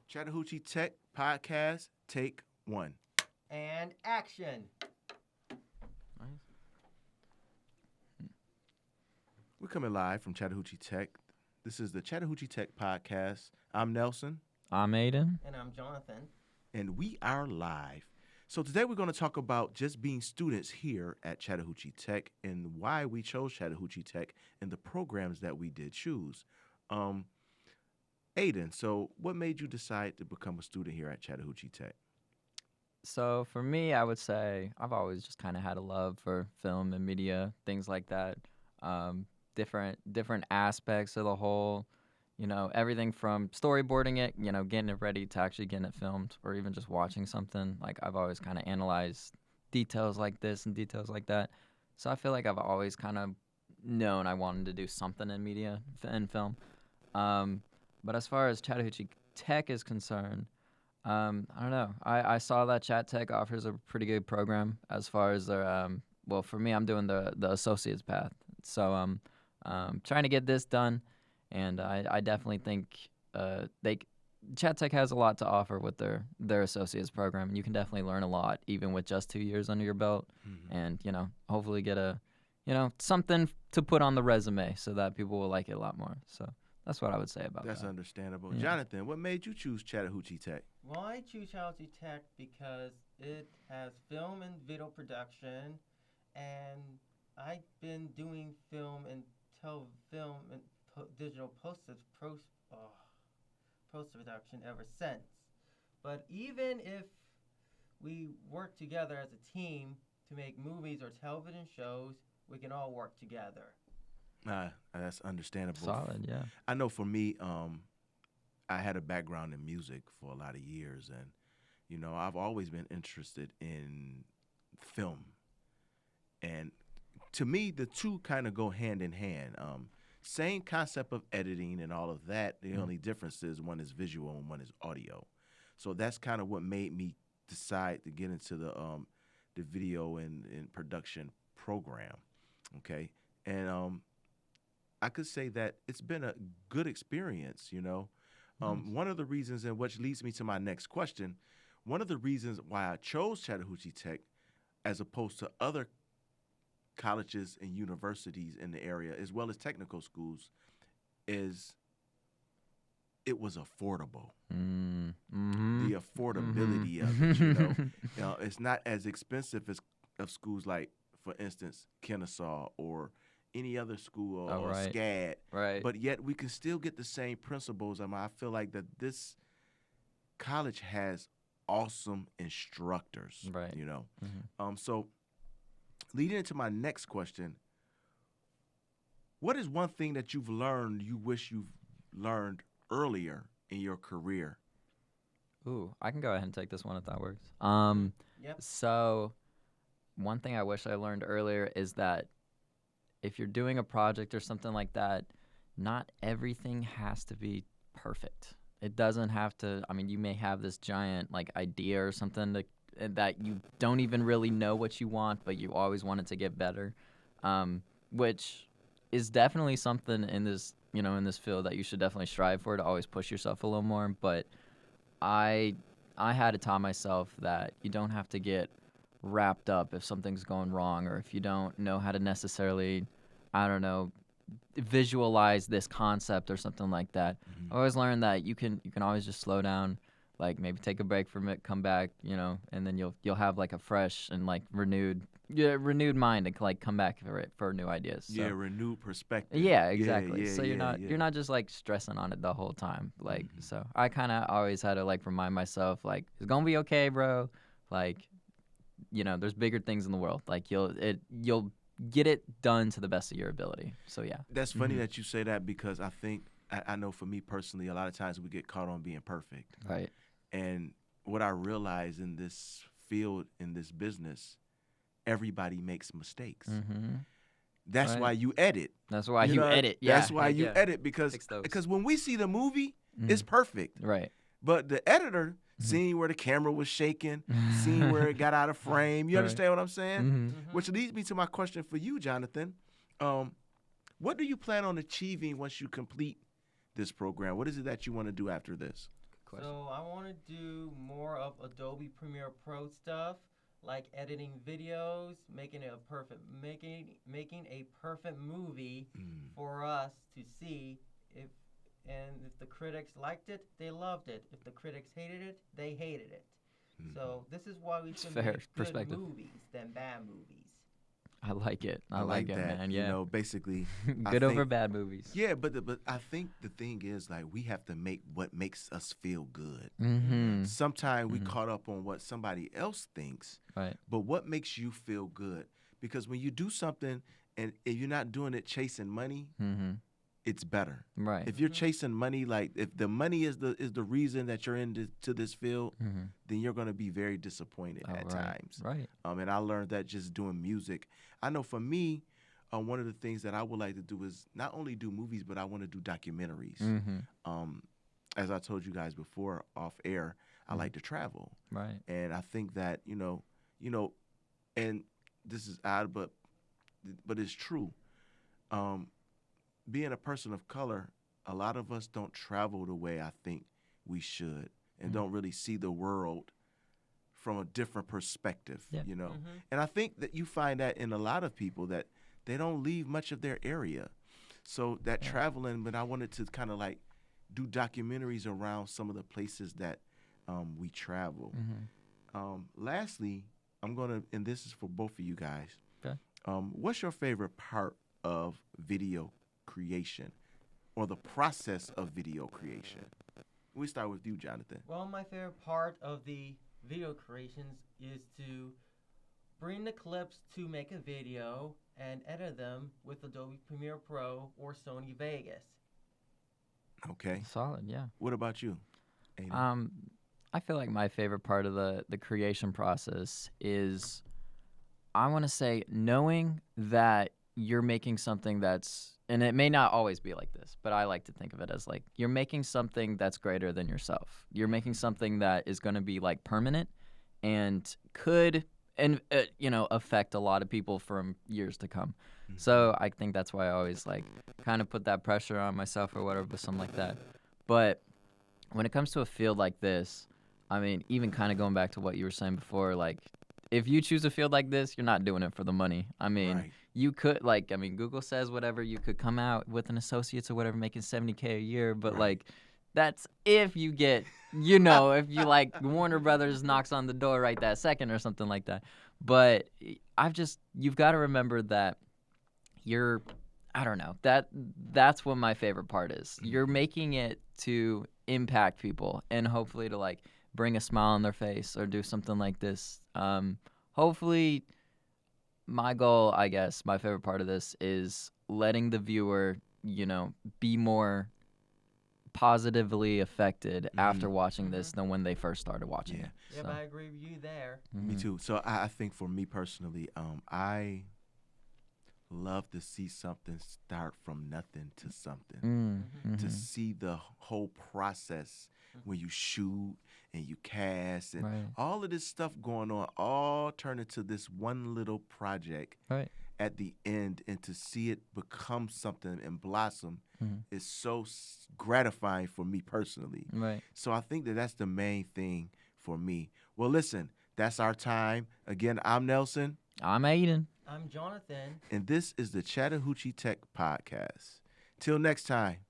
Chattahoochee Tech Podcast, Take 1. And action. We're coming live from Chattahoochee Tech. This is the Chattahoochee Tech Podcast. I'm Nelson. I'm Aiden. And I'm Jonathan. And we are live. So today we're going to talk about just being students here at Chattahoochee Tech and why we chose Chattahoochee Tech and the programs that we did choose. Aiden, so what made you decide to become a student here at Chattahoochee Tech? So for me, I would say I've always just kind of had a love for film and media, things like that. Different aspects of the whole, everything from storyboarding it, getting it ready to actually getting it filmed, or even just watching something. Like I've always kind of analyzed details like this and details like that. So I feel like I've always kind of known I wanted to do something in media and film. But as far as Chattahoochee Tech is concerned, I don't know. I saw that Chat Tech offers a pretty good program as far as their, well, for me, I'm doing the associate's path. So trying to get this done, and I definitely think Chat Tech has a lot to offer with their associate's program, and you can definitely learn a lot even with just 2 years under your belt, and hopefully get something to put on the resume so that people will like it a lot more. So that's what I would say about that. That's understandable. Yeah. Jonathan, what made you choose Chattahoochee Tech? Well, I choose Chattahoochee Tech because it has film and video production, and I've been doing film and digital post-production ever since. But even if we work together as a team to make movies or television shows, we can all work together. That's understandable. Solid, yeah. I know for me, I had a background in music for a lot of years, and I've always been interested in film. And to me, the two kind of go hand in hand. Same concept of editing and all of that. The only difference is one is visual and one is audio. So that's kind of what made me decide to get into the video and production program. Okay, and I could say that it's been a good experience. One of the reasons, and which leads me to my next question, one of the reasons why I chose Chattahoochee Tech as opposed to other colleges and universities in the area, as well as technical schools, is it was affordable. The affordability of it, it's not as expensive as of schools like, for instance, Kennesaw or any other school or right. SCAD. Right. But yet we can still get the same principles. I feel like that this college has awesome instructors. Right. So leading into my next question, what is one thing that you've learned you wish you've learned earlier in your career? Ooh, I can go ahead and take this one if that works. Yep. So one thing I wish I learned earlier is that if you're doing a project or something like that, not everything has to be perfect. It doesn't have to, you may have this giant idea or something that you don't even really know what you want, but you always want it to get better, which is definitely something in this, in this field that you should definitely strive for, to always push yourself a little more. But I had to tell myself that you don't have to get wrapped up if something's going wrong, or if you don't know how to necessarily, visualize this concept or something like that. I always learned that you can always just slow down, maybe take a break from it, come back, and then you'll have a fresh and renewed mind and come back for new ideas. So. Yeah, renewed perspective. Yeah, exactly. Yeah, so you're not just stressing on it the whole time. So I kind of always had to remind myself it's gonna be okay, bro. There's bigger things in the world. You'll get it done to the best of your ability. So yeah. That's funny that you say that, because I think I know for me personally, a lot of times we get caught on being perfect. Right. And what I realize in this field, in this business, everybody makes mistakes. That's Right. why you edit. That's why you edit. Yeah. That's why you edit, because Fix those. when we see the movie, it's perfect. Right. But the editor, seeing where the camera was shaking, seeing where it got out of frame, you Right. understand what I'm saying? Mm-hmm. Which leads me to my question for you, Jonathan. What do you plan on achieving once you complete this program? What is it that you want to do after this? question. So I want to do more of Adobe Premiere Pro stuff, like editing videos, making a perfect movie Mm. for us to see. If the critics liked it, they loved it. If the critics hated it, they hated it. Mhm. So this is why we It's should fair make good perspective. movies than bad movies. I like it. I I like it, that. man. You Yeah. know, basically, I Good over think- bad movies. yeah, but I think the thing is like we have to make what makes us feel good. Mm-hmm. Sometimes we Mhm. caught up on what somebody else thinks, Right. but what makes you feel good? Because when you do something and if you're not doing it chasing money, Mm-hmm. it's better. Right. If you're Mhm. chasing money, like if the money is the reason that you're into this field, Mm-hmm. then you're going to be very disappointed at right. times. Right. And I learned that just doing music. I know for me, one of the things that I would like to do is not only do movies, but I want to do documentaries. Mm-hmm. As I told you guys before off air, I Mhm. like to travel, Right. and I think that and this is odd, but it's true. Being a person of color, a lot of us don't travel the way I think we should, and Mhm. don't really see the world from a different perspective. Yeah. Mhm. And I think that you find that in a lot of people that they don't leave much of their area. So that Yeah. traveling, but I wanted to kind of like do documentaries around some of the places that we travel. Mm-hmm. Lastly, and this is for both of you guys. Okay. What's your favorite part of video creation or the process of video creation? We start with you, Jonathan. Well, my favorite part of the video creations is to bring the clips to make a video and edit them with Adobe Premiere Pro or Sony Vegas. Okay. Solid. Yeah. What about you, Aiden? I feel like my favorite part of the creation process is, I want to say, knowing that you're making something that's, and it may not always be like this, but I like to think of it as like you're making something that's greater than yourself. You're making something that is going to be like permanent and could affect a lot of people from years to come. So I think that's why I always like kind of put that pressure on myself or whatever with something like that. But when it comes to a field like this, I mean, even kind of going back to what you were saying before, like if you choose a field like this, you're not doing it for the money. I mean, Right. you could Google says whatever, you could come out with an associate's or whatever making $70K a year, but Right. like that's if you get, if you like Warner Brothers knocks on the door right that second or something like that. But you've got to remember that I don't know, that's what my favorite part is. You're making it to impact people and hopefully to like bring a smile on their face or do something like this. Hopefully my goal, I guess, my favorite part of this is letting the viewer, be more positively affected after watching this than when they first started watching Yeah. it. Yep, So, I agree with you there. Me mhm. too. So I think for me personally, I love to see something start from nothing to something. To Mhm. see the whole process when you shoot and you cast and Right. all of this stuff going on, all turn into this one little project Right. at the end, and to see it become something and blossom Mhm. is so gratifying for me personally. Right. So I think that that's the main thing for me. Well, listen, that's our time. Again, I'm Nelson, I'm Aiden. I'm Jonathan. and this is the Chattahoochee Tech Podcast. Till next time.